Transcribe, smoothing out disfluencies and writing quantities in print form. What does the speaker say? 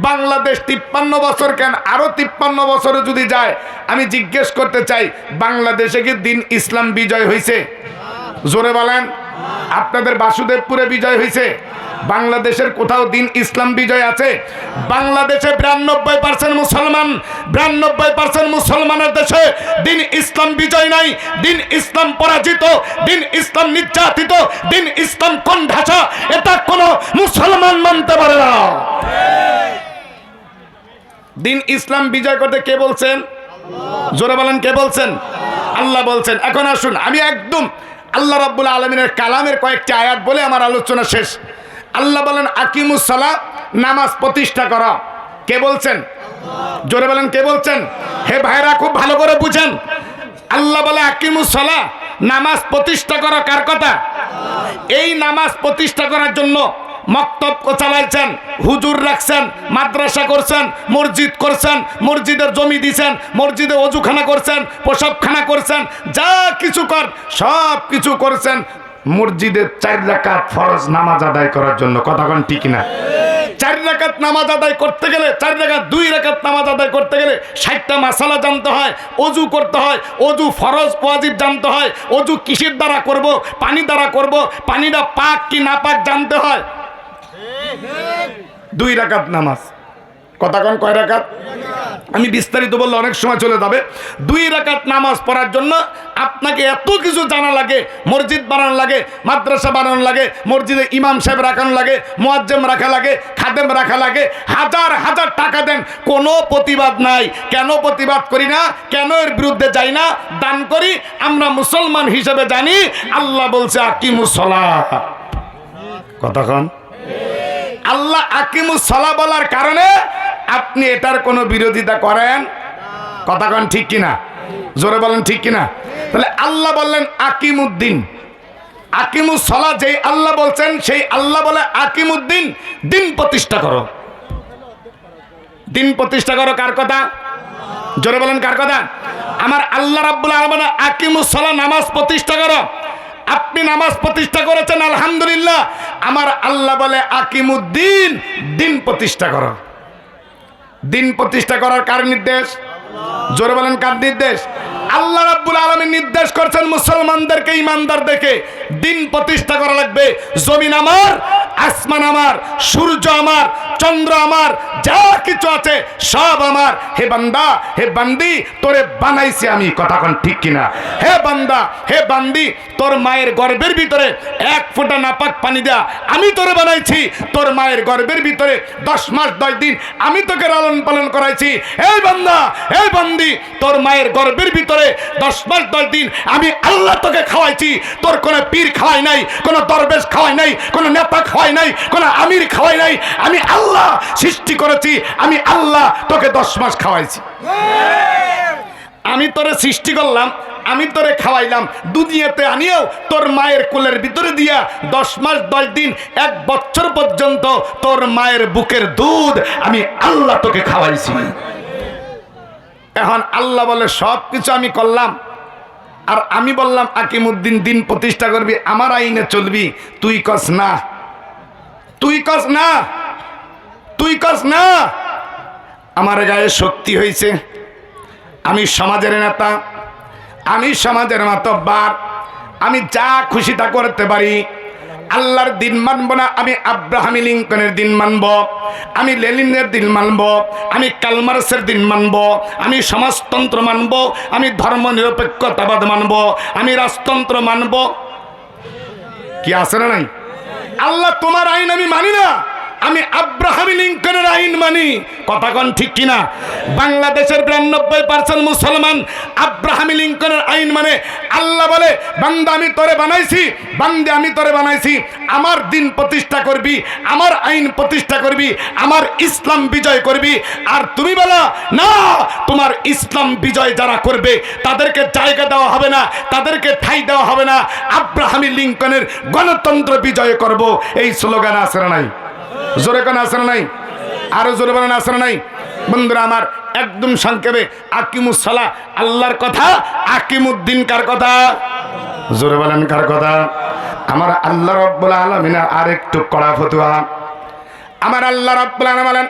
বাংলাদেশ 53 বছর কেন আরো 53 বছরে যদি যায়, আমি জিজ্ঞেস করতে চাই, বাংলাদেশে কি দিন ইসলাম বিজয় হয়েছে? জোরে বলেন। আপনাদের বাসুদেবপুরে বিজয় হয়েছে? বাংলাদেশের কোথাও দিন ইসলাম বিজয় আছে? বাংলাদেশে 92% মুসলমান, 92% মুসলমানের দেশে দিন ইসলাম বিজয় নাই। দিন ইসলাম পরাজিত, দিন ইসলাম নির্যাতিত, দিন ইসলাম কোণঠাসা, এটা কোনো মুসলমান মানতে পারে না। দিন ইসলাম বিজয় করতে কে বলছেন? জোরে বলেন, কে বলছেন? আল্লাহ বলছেন। এখন আসুন, আমি একদম আল্লাহ রাব্বুল আলামিনের কালামের কয়েকটি আয়াত বলে আমার আলোচনা শেষ। আল্লাহ বলেন আকিমুস সালাত, নামাজ প্রতিষ্ঠা করা। কে বলছেন? জোরে বলেন, কে বলছেন? হে ভাইরা, খুব ভালো করে বুঝেন। আল্লাহ বলে আকিমুস সালাত, নামাজ প্রতিষ্ঠা করা। কার কথা? এই নামাজ প্রতিষ্ঠা করার জন্য মক্তব চালাইছেন, হুজুর রাখছেন, মাদ্রাসা করছেন, মসজিদ করছেন, মসজিদের জমি দিয়েছেন, মসজিদে অজুখানা করছেন, প্রসাবখানা করছেন, যা কিছু কর সব কিছু করছেন মসজিদের 4 রাকাত ফরজ নামাজ আদায় করার জন্য। কথাক্ষণ ঠিক না? 4 রাকাত নামাজ আদায় করতে গেলে, 4 রাকাত 2 রাকাত নামাজ আদায় করতে গেলে 60টা মাসালা জানতে হয়, অজু করতে হয়, অজু ফরজ ওয়াজিব জানতে হয়, অজু কিসের দ্বারা করব, পানি দ্বারা করব, পানিটা পাক কি না পাক জানতে হয়। 2 রাকাত নামাজ। কথাক্ষণ কয় রাকাত? আমি বিস্তারিত বললে অনেক সময় চলে যাবে। 2 রাকাত নামাজ পড়ার জন্য আপনাকে এত কিছু জানা লাগে। মসজিদ বানানো লাগে, মাদ্রাসা বানানো লাগে, মসজিদে ইমাম সাহেব রাখানো লাগে, মুয়াজ্জিম রাখা লাগে, খাদেম রাখা লাগে, হাজার হাজার টাকা দেন, কোনো প্রতিবাদ নাই। কেন প্রতিবাদ করি না? কেন এর বিরুদ্ধে যাই না? দান করি। আমরা মুসলমান হিসেবে জানি আল্লাহ বলছে আকিমুস সালাত। কথাক্ষণ আল্লাহ আকিমুস সালাত বলার কারণে আপনি এটার কোনো বিরোধিতা করেন? কথাক্ষণ ঠিক কিনা? জোরে বলেন ঠিক কিনা? তাহলে আল্লাহ বললেন আকিমুদ্দিন, আকিমুস সালাত। যেই আল্লাহ বলছেন সেই আল্লাহ বলে আকিমুদ্দিন, দিন প্রতিষ্ঠা করো। দিন প্রতিষ্ঠা করো কার কথা? জোরে বলেন কার কথা? আমার আল্লাহ রাব্বুল আলামিন আকিমুস সালাত, নামাজ প্রতিষ্ঠা করো। আপনি নামাজ প্রতিষ্ঠা করেছেন, আলহামদুলিল্লাহ। আমার আল্লাহ বলে আকিমুদ্দিন, দিন প্রতিষ্ঠা করো। দিন প্রতিষ্ঠা করার কার নির্দেশ? জোরে বলেন কার নির্দেশ? আল্লাহ রাব্বুল আলামিন নির্দেশ করছেন মুসলমানদেরকে, ইমানদারদেরকে দিন প্রতিষ্ঠা করা লাগবে। জমিন আমার, আসমান আমার, সূর্য আমার, চন্দ্র আমার, যা কিছু আছে সব আমার। হে বান্দা, হে বান্দি, তোরে বানাইছি আমি। কথাক্ষণ ঠিক কিনা? হে বান্দা, হে বান্দি, তোর মায়ের গর্ভের ভিতরে 1 ফোঁটা নাপাক পানি দেয়া আমি তোরে বানাইছি। তোর মায়ের গর্ভের ভিতরে 10 মাস 10 দিন আমি তোকে লালন পালন করাইছি। এই বান্দা, এই বান্দি, তোর মায়ের গর্ভের ভিতরে 10 মাস 10 দিন আমি আল্লাহ তোকে খাওয়াইছি। তোর কোনো পীর খাওয়াই নাই, কোনো দরবেশ খাওয়াই নাই, কোনো নেতা খাওয়াই নাই, কোনো আমির খাওয়াই নাই। আমি আল্লাহ সৃষ্টি করেছি, আমি আল্লাহ তোকে 10 মাস খাওয়াইছি। আমি তোরে সৃষ্টি করলাম, আমি তোরে খাওয়াইলাম, দুনিয়াতে আনিয়েও তোর মায়ের কোলের ভিতরে দিয়া 10 মাস 10 দিন 1 বছর পর্যন্ত তোর মায়ের বুকের দুধ আমি আল্লাহ তোকে খাওয়াইছি। এখন আল্লাহ বলে সব কিছু আমি করলাম, আর আমি বললাম আকিমুদ্দিন, দিন প্রতিষ্ঠা করবি, আমার আইনে চলবি। তুই কস না, তুই কস না, তুই কস না। আমার গায়ে শক্তি হয়েছে, আমি সমাজের নেতা, আমি সমাজের মাতব্বার, আমি যা খুশি তা করতে পারি। আল্লাহর দিন মানব না, আমি আব্রাহাম লিঙ্কনের দিন মানব, আমি লেনিনের দিন মানব, আমি কালমার্সের দিন মানব, আমি সমাজতন্ত্র মানব, আমি ধর্ম নিরপেক্ষতাবাদ মানব, আমি রাজতন্ত্র মানব। কি আছে না নাই? আল্লাহ তোমার আইন আমি মানি না, আমি আব্রাহাম লিঙ্কনের আইন মানি। কথাক্ষণ ঠিক কিনা? বাংলাদেশের 92% মুসলমান আব্রাহাম লিঙ্কনের আইন মানে। আল্লাহ বলে বান্দা আমি তোরে বানাইছি, বান্দে আমি তোরে বানাইছি, আমার দিন প্রতিষ্ঠা করবি, আমার আইন প্রতিষ্ঠা করবি, আমার ইসলাম বিজয় করবি। আর তুমি বলো না, তোমার ইসলাম বিজয় যারা করবে তাদেরকে জায়গা দেওয়া হবে না, তাদেরকে ঠাঁই দেওয়া হবে না। আব্রাহাম লিঙ্কনের গণতন্ত্র বিজয় করব, এই স্লোগান আছে না নাই? জোরে কোন আছে না নাই? আরো জোরে বলেন আছে না নাই? বন্ধুরা আমার, একদম সংক্ষেপে আকিমুস সালাত আল্লাহর কথা, আকিমুদ্দিন কার কথা? জোরে বলেন কার কথা? আমার আল্লাহ রাব্বুল আলামিন। আর একটু কড়া ফতোয়া। আমার আল্লাহ রাব্বুল আলামিন বলেন